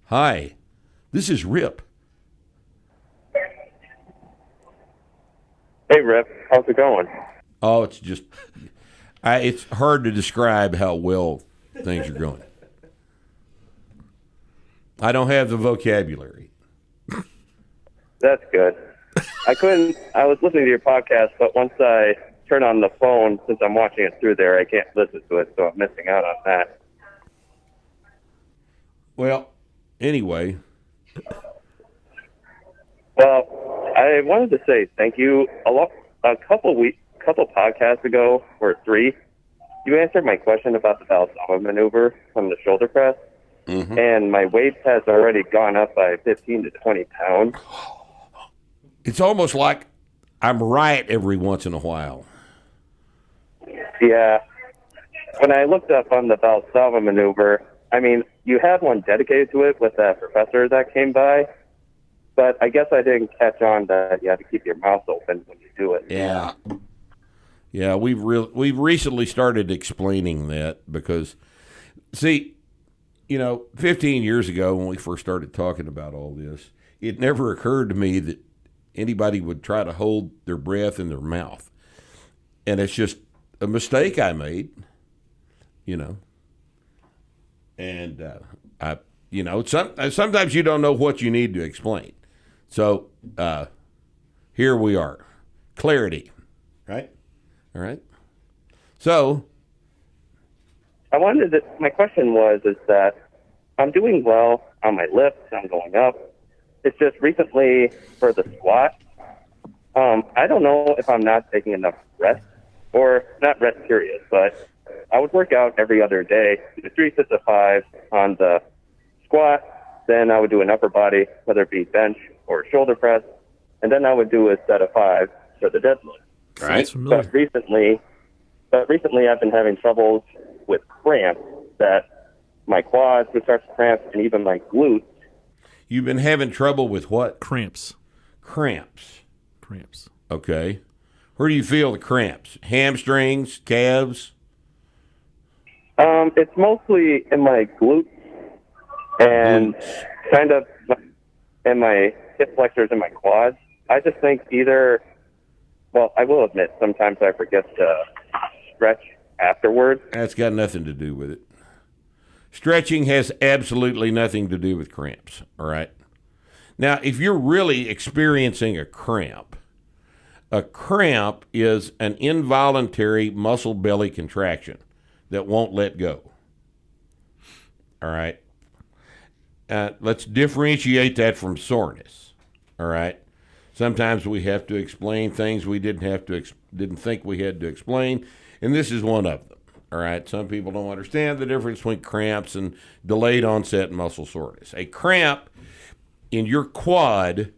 Hi, this is Rip. Hey, Rip. How's it going? Oh, it's just, it's hard to describe how well things are going. I don't have the vocabulary. That's good. I was listening to your podcast, but once I turn on the phone, since I'm watching it through there, I can't listen to it, so I'm missing out on that. Well, anyway. Well, I wanted to say thank you. A couple podcasts ago, or 3, you answered my question about the Valsalva maneuver from the shoulder press, and my weight has already gone up by 15 to 20 pounds. It's almost like I'm right every once in a while. Yeah. When I looked up on the Valsalva maneuver, I mean, you had one dedicated to it with that professor that came by, but I guess I didn't catch on that you have to keep your mouth open when you do it. Yeah. Yeah, we've recently started explaining that because, see, 15 years ago when we first started talking about all this, it never occurred to me that anybody would try to hold their breath in their mouth. And it's just a mistake I made, And, sometimes you don't know what you need to explain. So here we are. Clarity, right? All right. So my question is that I'm doing well on my lifts. I'm going up. It's just recently for the squat, I don't know if I'm not taking enough rest, or not rest period, but I would work out every other day, do 3 sets of 5 on the squat, then I would do an upper body, whether it be bench or shoulder press, and then I would do a set of 5 for the deadlift. Right. But recently I've been having troubles with cramps, that my quads would start to cramp, and even my glutes. You've been having trouble with what? Cramps. Cramps. Okay. Where do you feel the cramps? Hamstrings, calves? It's mostly in my glutes and kind of in my hip flexors and my quads. I just think I will admit, sometimes I forget to stretch afterwards. That's got nothing to do with it. Stretching has absolutely nothing to do with cramps, all right? Now, if you're really experiencing a cramp is an involuntary muscle belly contraction that won't let go, all right? Let's differentiate that from soreness, all right? Sometimes we have to explain things we didn't think we had to explain, and this is one of them. All right, some people don't understand the difference between cramps and delayed onset muscle soreness. A cramp in your quad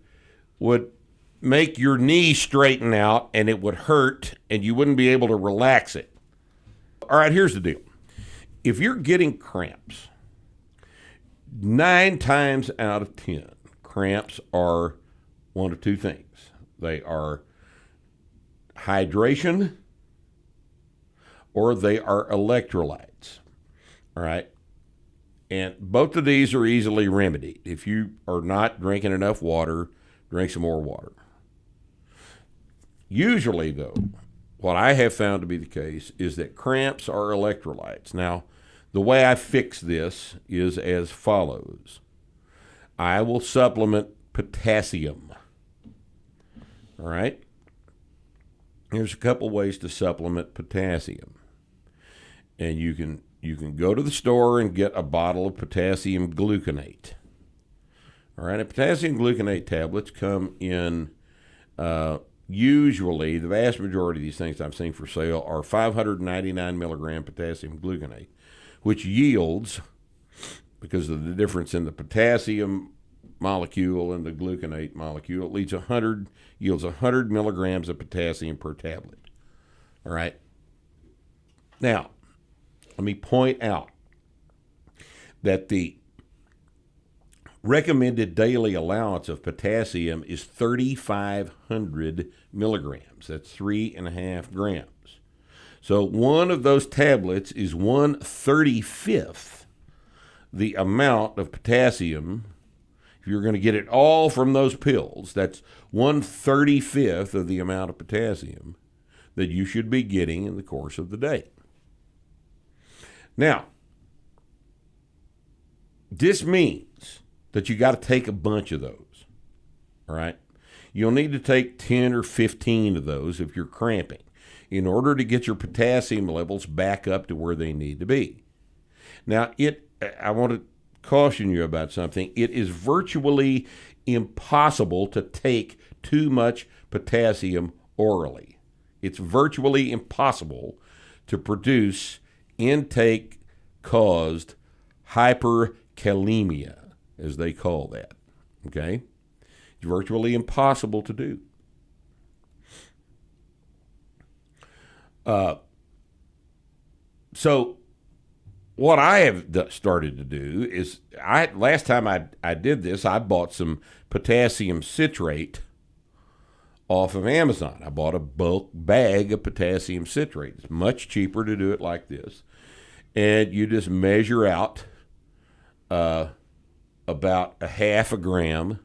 would make your knee straighten out, and it would hurt, and you wouldn't be able to relax it. All right, here's the deal. If you're getting cramps, 9 times out of 10, cramps are one of 2 things. They are hydration, or they are electrolytes, all right? And both of these are easily remedied. If you are not drinking enough water, drink some more water. Usually, though, what I have found to be the case is that cramps are electrolytes. Now, the way I fix this is as follows. I will supplement potassium, all right? There's a couple ways to supplement potassium. And you can go to the store and get a bottle of potassium gluconate. All right, and potassium gluconate tablets come in, usually, the vast majority of these things I've seen for sale are 599 milligram potassium gluconate, which yields, because of the difference in the potassium molecule and the gluconate molecule, it yields 100 milligrams of potassium per tablet. All right. Now, let me point out that the recommended daily allowance of potassium is 3,500 milligrams. That's 3.5 grams. So one of those tablets is 1/35 the amount of potassium, if you're going to get it all from those pills, that's 1/35 of the amount of potassium that you should be getting in the course of the day. Now, this means that you got to take a bunch of those, all right? You'll need to take 10 or 15 of those if you're cramping in order to get your potassium levels back up to where they need to be. Now, I want to caution you about something. It is virtually impossible to take too much potassium orally. It's virtually impossible to produce intake-caused hyperkalemia, as they call that. Okay? It's virtually impossible to do. So what I have started to do is, last time I did this, I bought some potassium citrate off of Amazon. I bought a bulk bag of potassium citrate. It's much cheaper to do it like this. And you just measure out about a half a gram,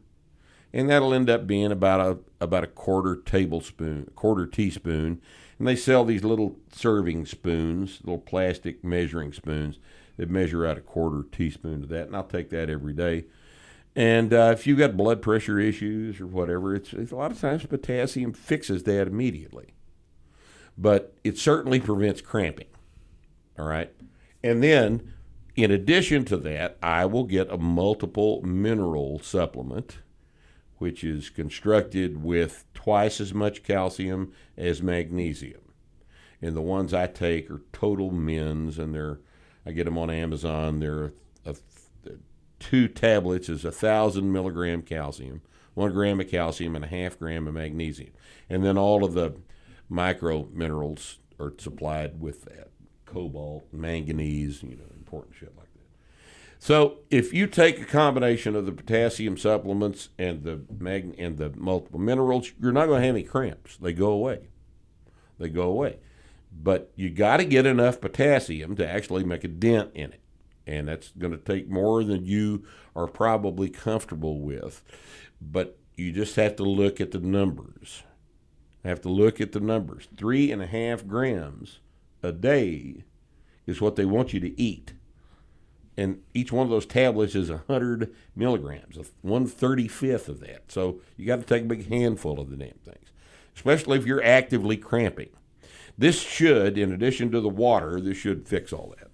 and that'll end up being about a quarter teaspoon. And they sell these little serving spoons, little plastic measuring spoons that measure out a quarter teaspoon of that. And I'll take that every day. And if you've got blood pressure issues or whatever, it's a lot of times potassium fixes that immediately. But it certainly prevents cramping. All right. And then, in addition to that, I will get a multiple mineral supplement, which is constructed with twice as much calcium as magnesium. And the ones I take are Total Mins, and I get them on Amazon. They're 2 tablets is 1,000 milligram calcium, 1 gram of calcium, and a half gram of magnesium. And then all of the micro minerals are supplied with that: cobalt, manganese, important shit like that. So if you take a combination of the potassium supplements and the multiple minerals, you're not going to have any cramps. They go away. But you got to get enough potassium to actually make a dent in it. And that's going to take more than you are probably comfortable with. But you just have to look at the numbers. 3.5 grams a day is what they want you to eat. And each one of those tablets is 100 milligrams, 1/35 of that. So you got to take a big handful of the damn things, especially if you're actively cramping. This should, in addition to the water, this should fix all that.